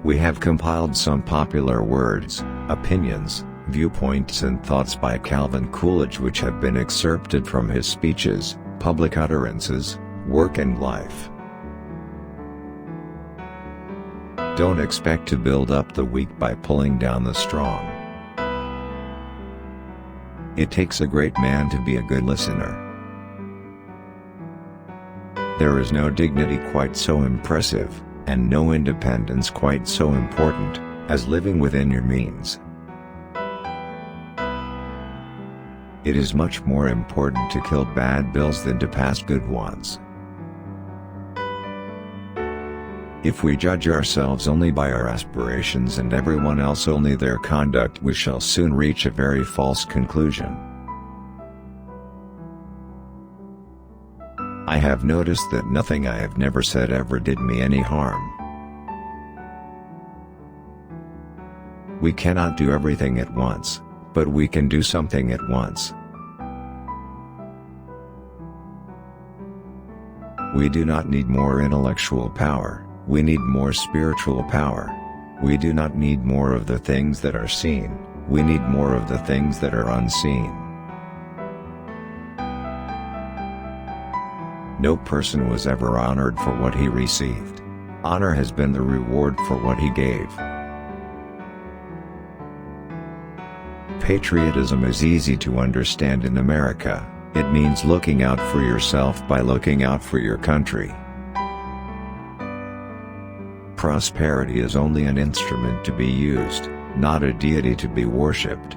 We have compiled some popular words, opinions, viewpoints and thoughts by Calvin Coolidge which have been excerpted from his speeches, public utterances, work and life. Don't expect to build up the weak by pulling down the strong. It takes a great man to be a good listener. There is no dignity quite so impressive, and no independence quite so important, as living within your means. It is much more important to kill bad bills than to pass good ones. If we judge ourselves only by our aspirations and everyone else only their conduct, we shall soon reach a very false conclusion. I have noticed that nothing I have never said ever did me any harm. We cannot do everything at once, but we can do something at once. We do not need more intellectual power. We need more spiritual power. We do not need more of the things that are seen, we need more of the things that are unseen. No person was ever honored for what he received. Honor has been the reward for what he gave. Patriotism is easy to understand in America. It means looking out for yourself by looking out for your country. Prosperity is only an instrument to be used, not a deity to be worshipped.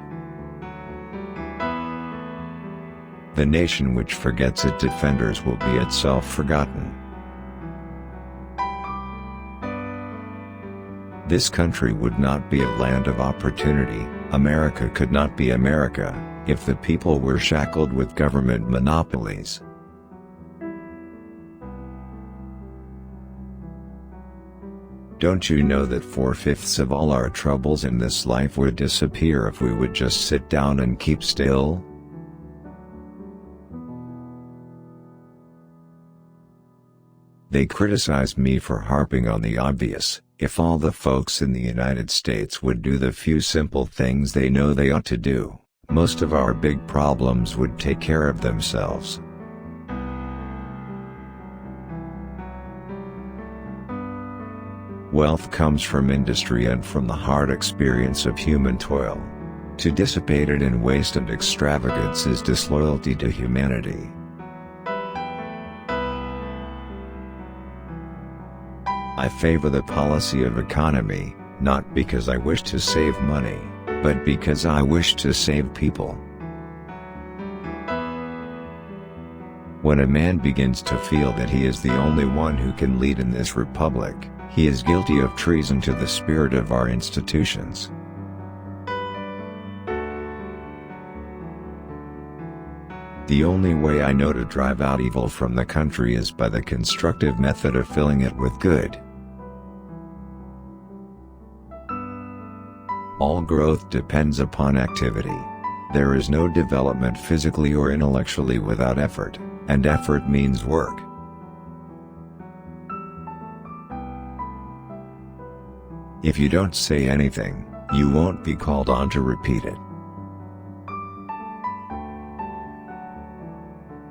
The nation which forgets its defenders will be itself forgotten. This country would not be a land of opportunity, America could not be America, if the people were shackled with government monopolies. Don't you know that 4/5 of all our troubles in this life would disappear if we would just sit down and keep still? They criticize me for harping on the obvious. If all the folks in the United States would do the few simple things they know they ought to do, most of our big problems would take care of themselves. Wealth comes from industry and from the hard experience of human toil. To dissipate it in waste and extravagance is disloyalty to humanity. I favor the policy of economy, not because I wish to save money, but because I wish to save people. When a man begins to feel that he is the only one who can lead in this republic, he is guilty of treason to the spirit of our institutions. The only way I know to drive out evil from the country is by the constructive method of filling it with good. All growth depends upon activity. There is no development physically or intellectually without effort, and effort means work. If you don't say anything, you won't be called on to repeat it.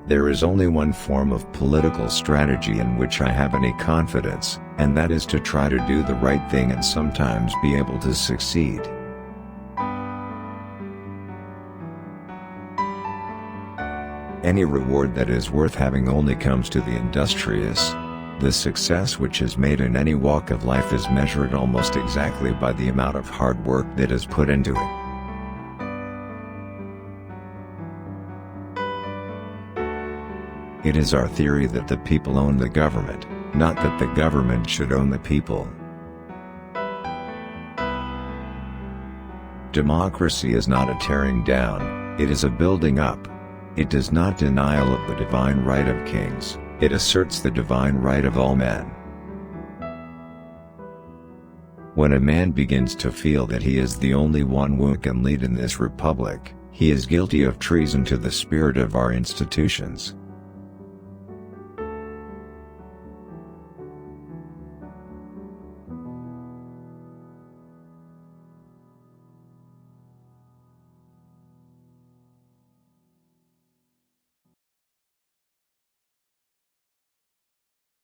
There is only one form of political strategy in which I have any confidence, and that is to try to do the right thing and sometimes be able to succeed. Any reward that is worth having only comes to the industrious. The success which is made in any walk of life is measured almost exactly by the amount of hard work that is put into it. It is our theory that the people own the government, not that the government should own the people. Democracy is not a tearing down, it is a building up. It does not denial of the divine right of kings, it asserts the divine right of all men. When a man begins to feel that he is the only one who can lead in this republic, he is guilty of treason to the spirit of our institutions.